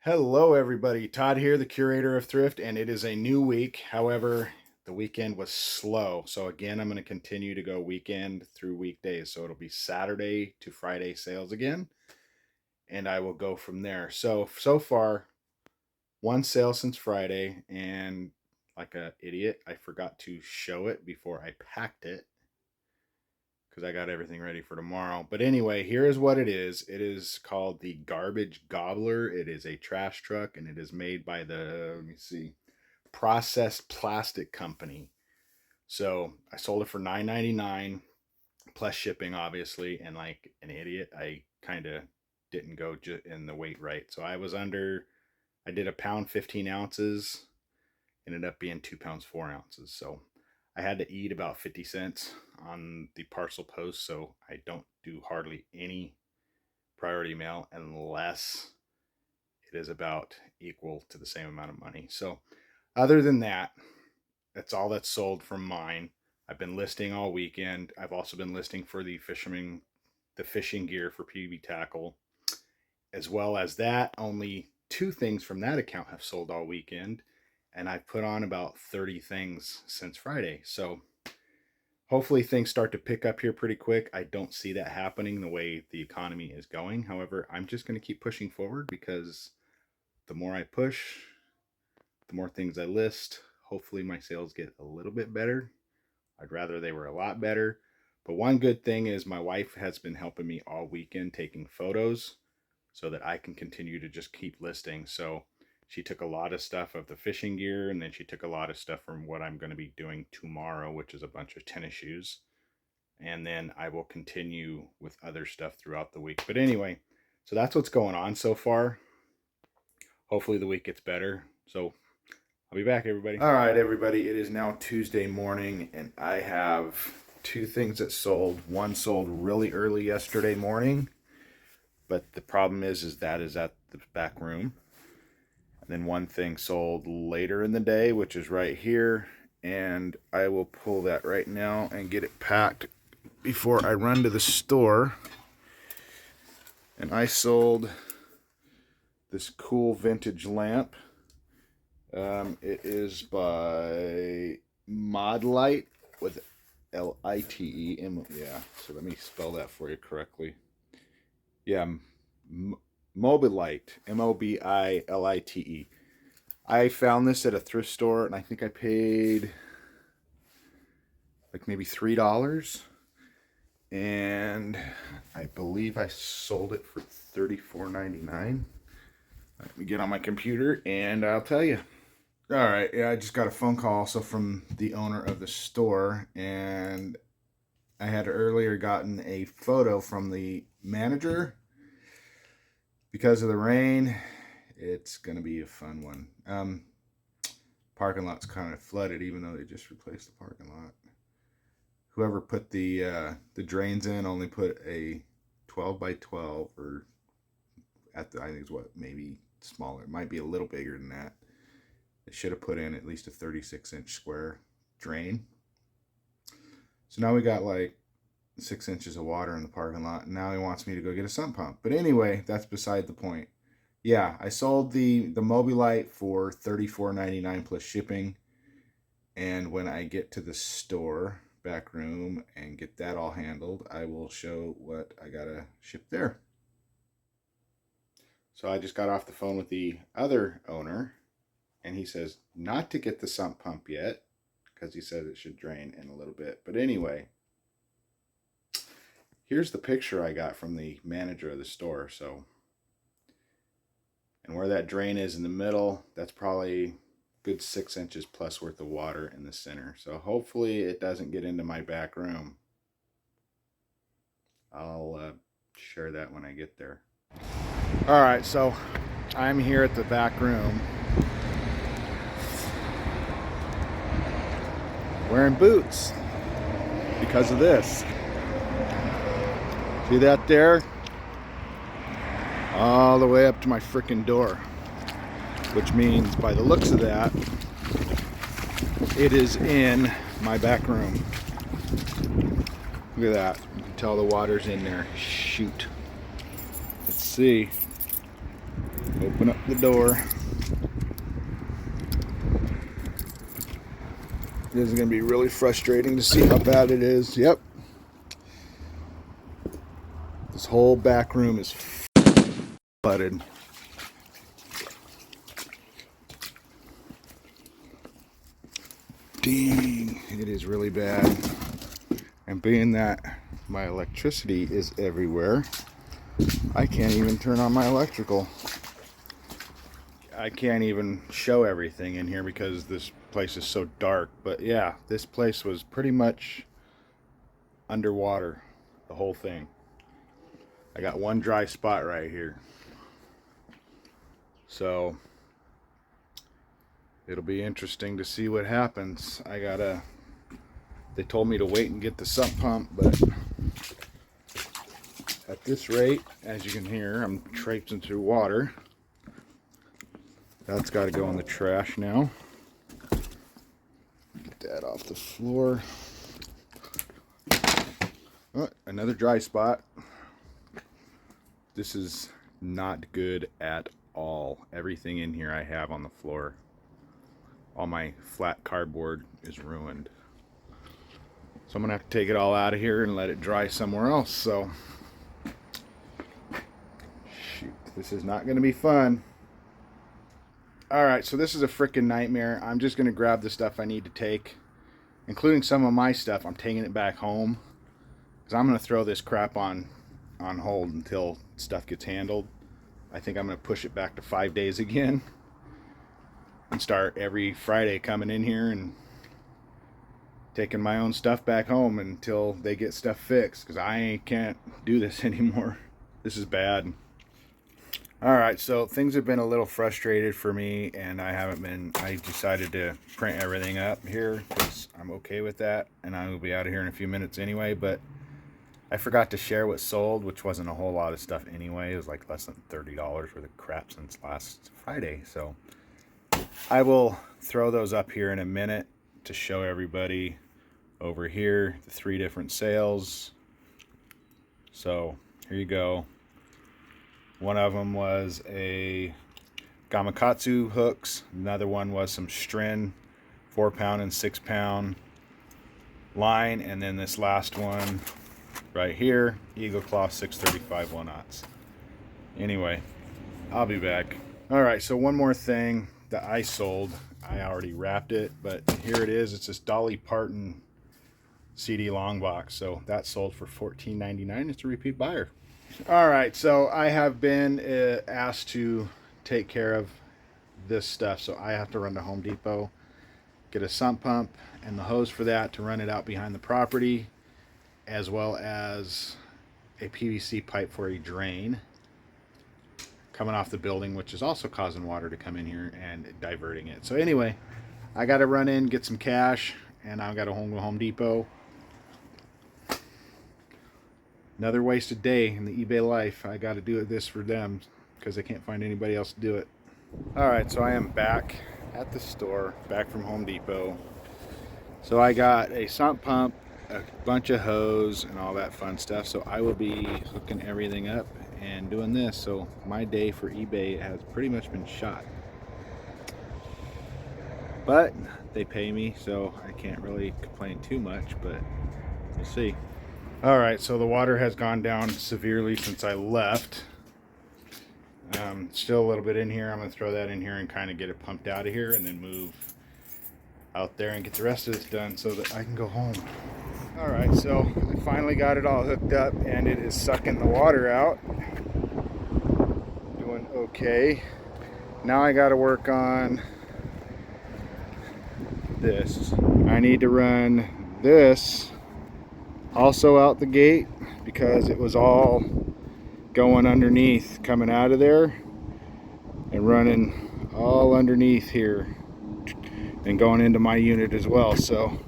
Hello, everybody. Todd here, the curator of Thrift, and it is a new week. However, the weekend was slow. So, again, I'm going to continue to go weekend through weekdays. So, it'll be Saturday to Friday sales again, and I will go from there. So far, one sale since Friday, and like an idiot, I forgot to show it before I packed it because I got everything ready for tomorrow. But anyway, here is what it is. It is called the Garbage Gobbler. It is a trash truck, and it is made by the, let me see, Processed Plastic Company. So I sold it for $9.99 plus shipping, obviously. And like an idiot, I kind of didn't go in the weight right. So I did a pound 15 ounces, ended up being 2 pounds 4 ounces. So I had to eat about 50 cents on the parcel post, so I don't do hardly any priority mail unless it is about equal to the same amount of money. So other than that, that's all that's sold from mine. I've been listing all weekend. I've also been listing for the fishing gear for PB tackle. As well as that, only 2 things from that account have sold all weekend, and I've put on about 30 things since Friday. So hopefully things start to pick up here pretty quick. I don't see that happening the way the economy is going. However, I'm just going to keep pushing forward because the more I push, the more things I list. Hopefully my sales get a little bit better. I'd rather they were a lot better. But one good thing is my wife has been helping me all weekend taking photos so that I can continue to just keep listing. So she took a lot of stuff of the fishing gear, and then she took a lot of stuff from what I'm going to be doing tomorrow, which is a bunch of tennis shoes. And then I will continue with other stuff throughout the week. But anyway, so that's what's going on so far. Hopefully the week gets better. So I'll be back, everybody. All right, everybody. It is now Tuesday morning, and I have 2 things that sold. One sold really early yesterday morning, but the problem is that is at the back room. And then one thing sold later in the day, which is right here, and I will pull that right now and get it packed before I run to the store. And I sold this cool vintage lamp. It is by Modlite with Lite. Yeah, so let me spell that for you correctly. Yeah, Mobilite, Mobilite. I found this at a thrift store, and I think I paid like maybe $3. And I believe I sold it for $34.99. Let me get on my computer, and I'll tell you. All right, yeah, I just got a phone call also from the owner of the store, and I had earlier gotten a photo from the manager. Because of the rain, it's going to be a fun one. Parking lot's kind of flooded, even though they just replaced the parking lot. Whoever put the drains in only put a 12 by 12, or I think it's what, maybe smaller. It might be a little bigger than that. They should have put in at least a 36-inch square drain. So now we got like 6 inches of water in the parking lot, and now he wants me to go get a sump pump. But anyway, that's beside the point. Yeah, I sold the Mobilite for $34.99 plus shipping. And when I get to the store back room and get that all handled, I will show what I gotta ship there. So I just got off the phone with the other owner, and he says not to get the sump pump yet because he says it should drain in a little bit. But anyway, here's the picture I got from the manager of the store. So, and where that drain is in the middle, that's probably good 6 inches plus worth of water in the center. So hopefully it doesn't get into my back room. I'll share that when I get there. All right, so I'm here at the back room wearing boots because of this. See that there? All the way up to my frickin' door. Which means, by the looks of that, it is in my back room. Look at that. You can tell the water's in there. Shoot. Let's see. Open up the door. This is going to be really frustrating to see how bad it is. Yep. This whole back room is flooded. Dang, it is really bad. And being that my electricity is everywhere, I can't even turn on my electrical. I can't even show everything in here because this place is so dark. But yeah, this place was pretty much underwater, the whole thing. I got one dry spot right here. So it'll be interesting to see what happens. They told me to wait and get the sump pump, but at this rate, as you can hear, I'm traipsing through water. That's got to go in the trash now. Get that off the floor. Oh, another dry spot. This is not good at all. Everything in here I have on the floor. All my flat cardboard is ruined. So I'm gonna have to take it all out of here and let it dry somewhere else. So, shoot, this is not gonna be fun. Alright, so this is a freaking nightmare. I'm just gonna grab the stuff I need to take, including some of my stuff. I'm taking it back home because I'm gonna throw this crap on hold until stuff gets handled. I think I'm gonna push it back to 5 days again and start every Friday coming in here and taking my own stuff back home until they get stuff fixed, because I can't do this anymore. This is bad. Alright, so things have been a little frustrated for me, and I decided to print everything up here because I'm okay with that, and I will be out of here in a few minutes anyway. But I forgot to share what sold, which wasn't a whole lot of stuff anyway. It was like less than $30 worth of crap since last Friday. So I will throw those up here in a minute to show everybody over here the 3 different sales. So here you go. One of them was a Gamakatsu hooks. Another one was some Strin 4-pound and 6-pound line. And then this last one right here, Eagle Claw 635 1/0. Anyway, I'll be back. Alright, so one more thing that I sold. I already wrapped it, but here it is. It's this Dolly Parton CD long box. So that sold for $14.99. It's a repeat buyer. Alright, so I have been asked to take care of this stuff. So I have to run to Home Depot, get a sump pump and the hose for that to run it out behind the property, as well as a PVC pipe for a drain coming off the building, which is also causing water to come in here and diverting it. So anyway, I got to run in, get some cash, and I've got to go Home Depot. Another wasted day in the eBay life. I got to do this for them because I can't find anybody else to do it. Alright, so I am back at the store, back from Home Depot. So I got a sump pump, a bunch of hose, and all that fun stuff. So I will be hooking everything up and doing this. So my day for eBay has pretty much been shot. But they pay me, so I can't really complain too much, but we'll see. Alright, so the water has gone down severely since I left. Still a little bit in here. I'm going to throw that in here and kind of get it pumped out of here and then move out there and get the rest of this done so that I can go home. Alright, so I finally got it all hooked up and it is sucking the water out. Doing okay. Now I got to work on this. I need to run this also out the gate because it was all going underneath, coming out of there and running all underneath here and going into my unit as well. So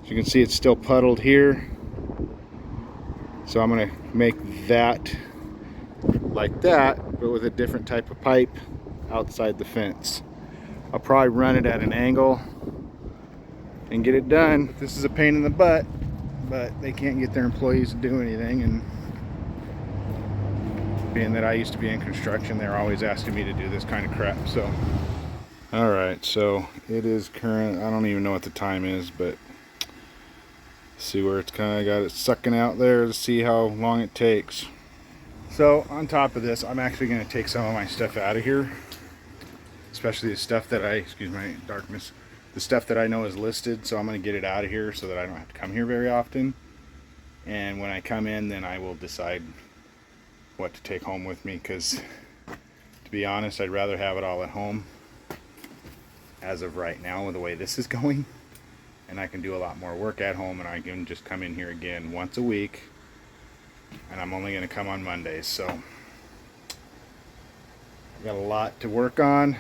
as you can see, it's still puddled here. So I'm going to make that like that, but with a different type of pipe outside the fence. I'll probably run it at an angle and get it done. This is a pain in the butt, but they can't get their employees to do anything, and being that I used to be in construction, they're always asking me to do this kind of crap. So all right, so it is current, I don't even know what the time is, but see where it's kind of got it sucking out there to see how long it takes. So on top of this, I'm actually going to take some of my stuff out of here, especially the stuff that excuse my darkness, the stuff that I know is listed. So I'm going to get it out of here so that I don't have to come here very often. And when I come in, then I will decide what to take home with me, because to be honest, I'd rather have it all at home as of right now with the way this is going. And I can do a lot more work at home, and I can just come in here again once a week, and I'm only going to come on Mondays. So I've got a lot to work on.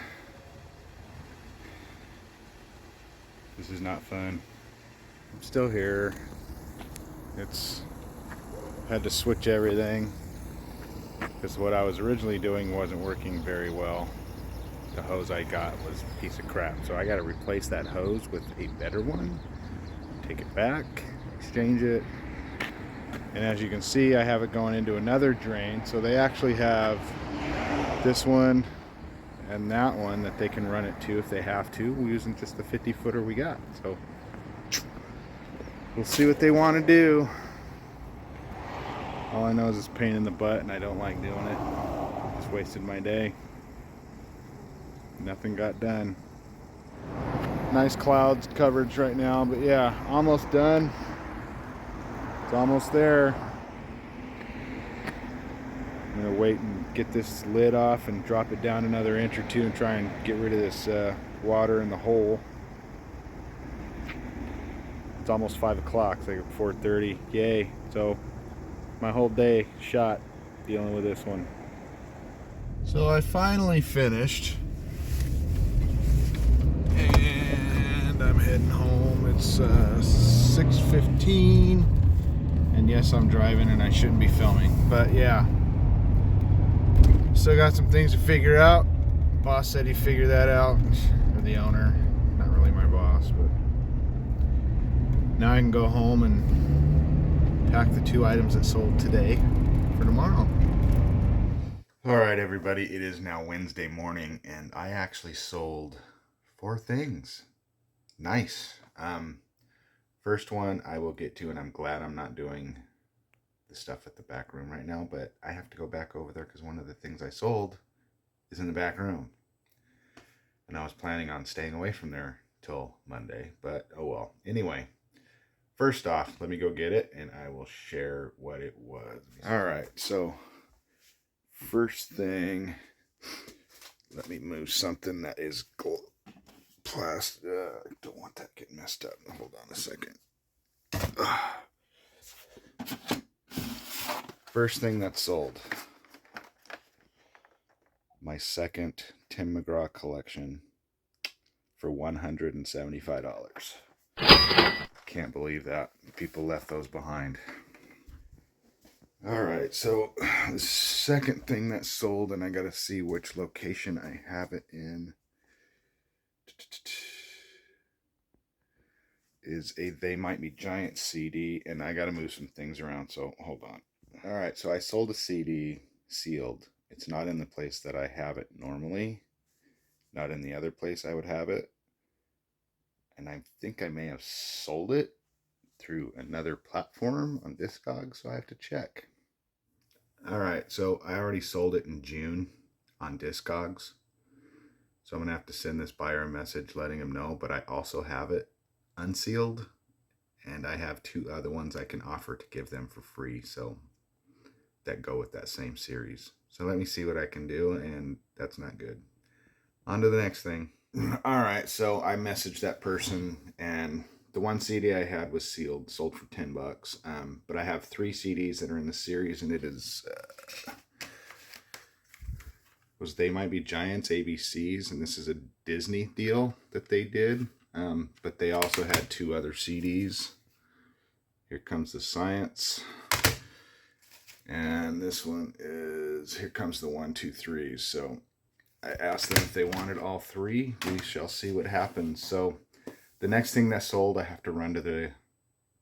This is not fun. I'm still here. Had to switch everything because what I was originally doing wasn't working very well. The hose I got was a piece of crap, so I got to replace that hose with a better one, take it back, exchange it, and as you can see, I have it going into another drain. So they actually have this one and that one that they can run it to if they have to, using just the 50 footer we got. So we'll see what they want to do. All I know is it's a pain in the butt and I don't like doing it. Just wasted my day. Nothing got done. Nice clouds coverage right now, but yeah, almost done. It's almost there. I'm gonna wait and get this lid off and drop it down another inch or two and try and get rid of this water in the hole. It's almost 5 o'clock, it's like 4:30. Yay. So my whole day shot dealing with this one. So I finally finished. And I'm heading home. It's 6:15, and yes, I'm driving and I shouldn't be filming, but yeah, still got some things to figure out. Boss said he'd figure that out, or the owner, not really my boss, but now I can go home and pack the 2 items that sold today for tomorrow. All right, everybody, it is now Wednesday morning, and I actually sold 4 things. Nice. First one I will get to, and I'm glad I'm not doing the stuff at the back room right now, but I have to go back over there because one of the things I sold is in the back room. And I was planning on staying away from there till Monday, but oh well. Anyway, first off, let me go get it and I will share what it was. All right, so first thing, let me move something that is plastic. I don't want that getting messed up. Hold on a second. First thing that's sold. My second Tim McGraw collection for $175. Can't believe that. People left those behind. Alright, so the second thing that sold, and I gotta see which location I have it in, is a They Might Be Giants CD, and I gotta move some things around, so hold on. Alright, so I sold a CD sealed. It's not in the place that I have it normally, not in the other place I would have it, and I think I may have sold it through another platform on Discogs, so I have to check. Alright, so I already sold it in June on Discogs, so I'm gonna have to send this buyer a message letting him know, but I also have it unsealed, and I have 2 other ones I can offer to give them for free, so that go with that same series. So let me see what I can do, and that's not good. On to the next thing. Alright, so I messaged that person, and the one CD I had was sealed, sold for $10. But I have 3 CDs that are in the series, and it is was They Might Be Giants ABCs, and this is a Disney deal that they did. But they also had 2 other CDs. Here Comes the Science, and this one is Here Comes the 1, 2, 3. So I asked them if they wanted all 3. We shall see what happens. So the next thing that sold, I have to run to the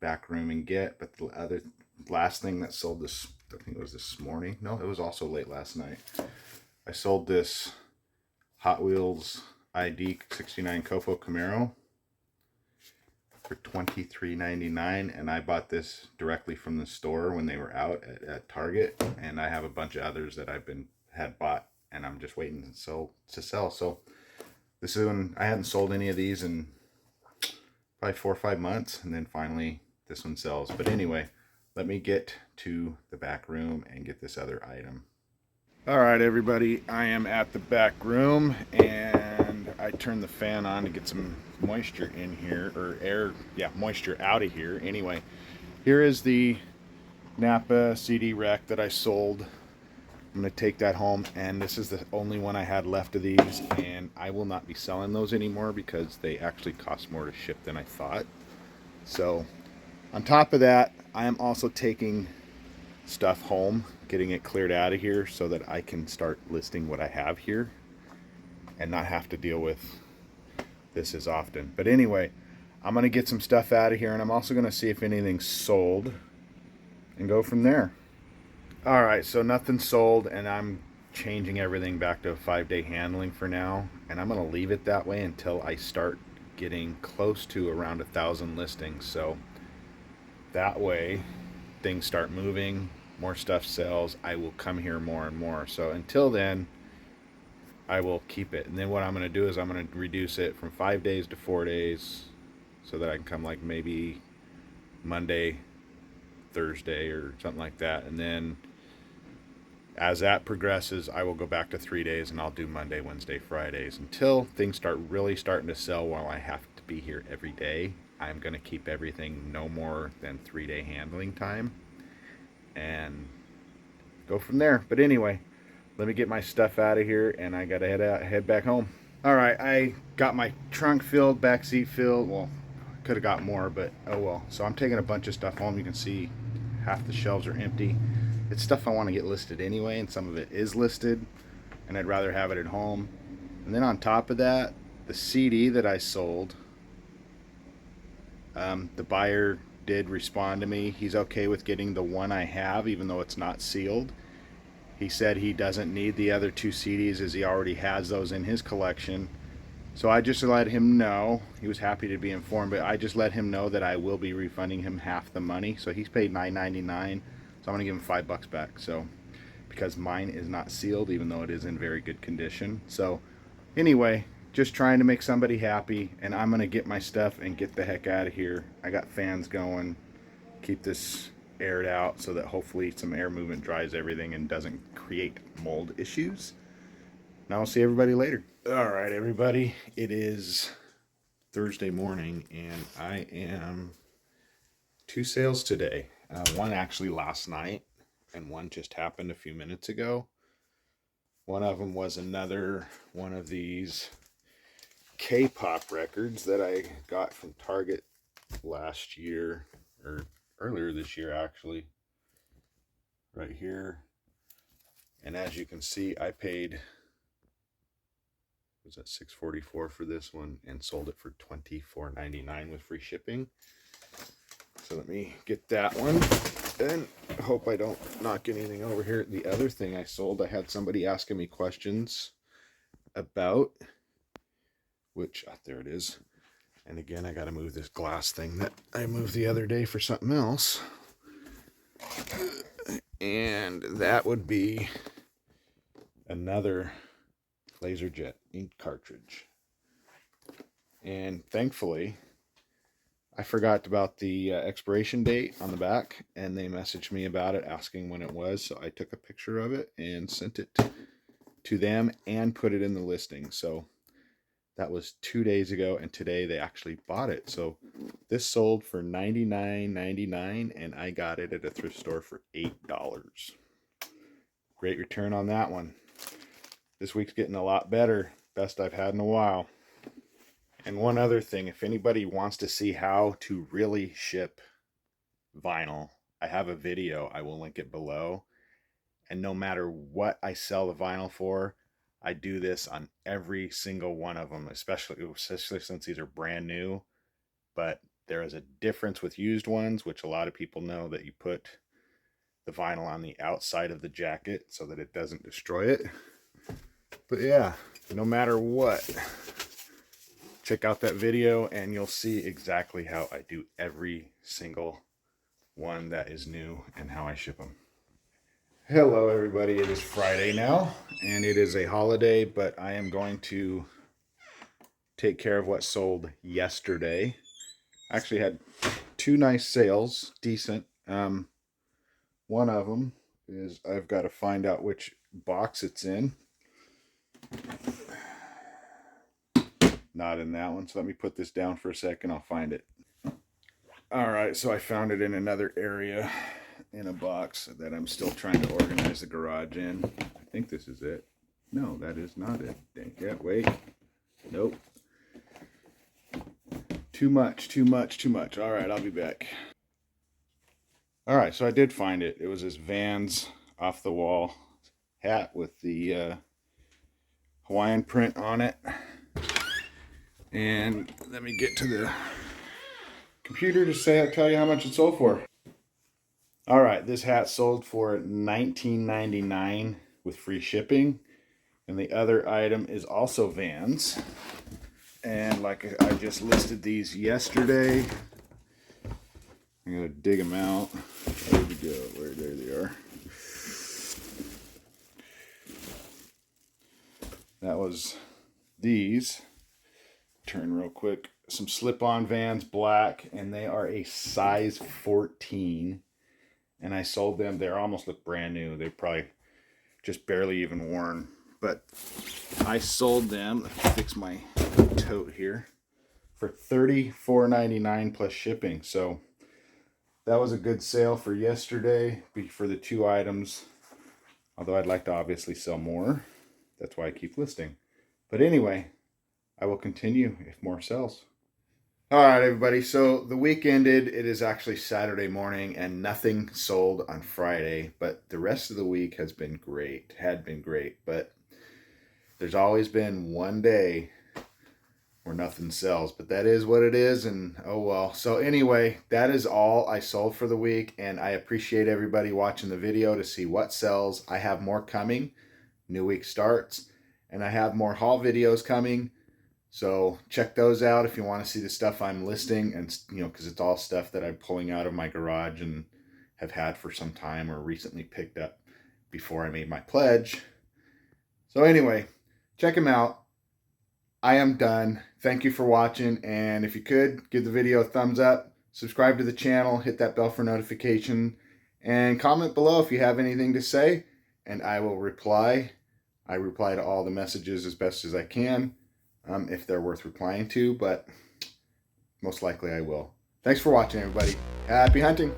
back room and get. But the last thing that sold this I think it was this morning. No, it was also late last night. I sold this Hot Wheels ID 69 Copo Camaro for $23.99, and I bought this directly from the store when they were out at Target, and I have a bunch of others that had bought, and I'm just waiting to sell. So this is when I hadn't sold any of these in probably 4 or 5 months, and then finally this one sells. But anyway, let me get to the back room and get this other item. All right, everybody, I am at the back room, and I turned the fan on to get some moisture in here, or air, yeah, moisture out of here. Anyway, here is the Napa CD rack that I sold. I'm going to take that home, and this is the only one I had left of these, and I will not be selling those anymore because they actually cost more to ship than I thought. So on top of that, I am also taking stuff home, getting it cleared out of here so that I can start listing what I have here and not have to deal with this as often. But anyway, I'm going to get some stuff out of here, and I'm also going to see if anything's sold and go from there. All right, so nothing sold, and I'm changing everything back to a 5-day handling for now, and I'm going to leave it that way until I start getting close to around 1,000 listings. So that way things start moving, more stuff sells, I will come here more and more. So until then, I will keep it. And then what I'm going to do is I'm going to reduce it from 5 days to 4 days so that I can come like maybe Monday, Thursday, or something like that. And then as that progresses, I will go back to 3 days, and I'll do Monday, Wednesday, Fridays until things start really starting to sell while I have to be here every day. I'm going to keep everything no more than 3-day handling time and go from there. But anyway, let me get my stuff out of here, and I got to head back home. All right, I got my trunk filled, back seat filled. Well, could have got more, but oh well. So I'm taking a bunch of stuff home. You can see half the shelves are empty. It's stuff I want to get listed anyway, and some of it is listed, and I'd rather have it at home. And then on top of that, the CD that I sold, the buyer did respond to me. He's okay with getting the one I have, even though it's not sealed. He said he doesn't need the other 2 CDs as he already has those in his collection. So I just let him know. He was happy to be informed, but I just let him know that I will be refunding him half the money. So he's paid $9.99. So I'm gonna give him $5 back. So because mine is not sealed, even though it is in very good condition. So anyway, just trying to make somebody happy, and I'm gonna get my stuff and get the heck out of here. I got fans going, keep this aired out so that hopefully some air movement dries everything and doesn't create mold issues. Now I'll see everybody later. All right, everybody, it is Thursday morning, and I am 2 sales today. One actually last night, and one just happened a few minutes ago. One of them was another one of these K-pop records that I got from Target last year, or earlier this year actually, right here. And as you can see, I paid, was that $6.44 for this one, and sold it for $24.99 with free shipping. So let me get that one, and hope I don't knock anything over here. The other thing I sold, I had somebody asking me questions about, which, there it is. And again, I got to move this glass thing that I moved the other day for something else. And that would be another LaserJet ink cartridge. And thankfully, I forgot about the expiration date on the back, and they messaged me about it asking when it was. So I took a picture of it and sent it to them and put it in the listing. So that was 2 days ago, and today they actually bought it. So this sold for $99.99, and I got it at a thrift store for $8. Great return on that one. This week's getting a lot better. Best I've had in a while. And one other thing, if anybody wants to see how to really ship vinyl, I have a video. I will link it below. And no matter what I sell the vinyl for, I do this on every single one of them, especially since these are brand new. But there is a difference with used ones, which a lot of people know, that you put the vinyl on the outside of the jacket so that it doesn't destroy it. But yeah, no matter what, check out that video and you'll see exactly how I do every single one that is new and how I ship them. Hello everybody, it is Friday now and it is a holiday, but I am going to take care of what sold yesterday. I actually had two nice sales, decent. One of them is I've got to find out which box it's in. Not in that one, so let me put this down for a second. I'll find it. All right, so I found it in another area in a box that I'm still trying to organize the garage in. I think this is it. No, that is not it. Dang it, wait. Nope. Too much. All right, I'll be back. All right, so I did find it. It was this Vans off the wall hat with the Hawaiian print on it. And let me get to the computer to tell you how much it sold for. All right, this hat sold for $19.99 with free shipping. And the other item is also Vans. And like I just listed these yesterday. I'm gonna dig them out. There we go. There they are. That was these. Turn real quick. Some slip-on Vans, black, and they are a size 14. And I sold them. They almost look brand new. They're probably just barely even worn. But I sold them. Let me fix my tote here for $34.99 plus shipping. So that was a good sale for yesterday for the two items. Although I'd like to obviously sell more. That's why I keep listing. But anyway, I will continue if more sells. All right, everybody. So the week ended. It is actually Saturday morning and nothing sold on Friday. But the rest of the week has been great. Had been great. But there's always been one day where nothing sells, but that is what it is, and oh well. So anyway, that is all I sold for the week, and I appreciate everybody watching the video to see what sells. I have more coming. New week starts, and I have more haul videos coming, so check those out if you want to see the stuff I'm listing, and because it's all stuff that I'm pulling out of my garage and have had for some time or recently picked up before I made my pledge. So anyway, check them out. I am done. Thank you for watching, and if you could, give the video a thumbs up, subscribe to the channel, hit that bell for notification, and comment below if you have anything to say, and I will reply. I reply to all the messages as best as I can, if they're worth replying to, but most likely I will. Thanks for watching, everybody. Happy hunting!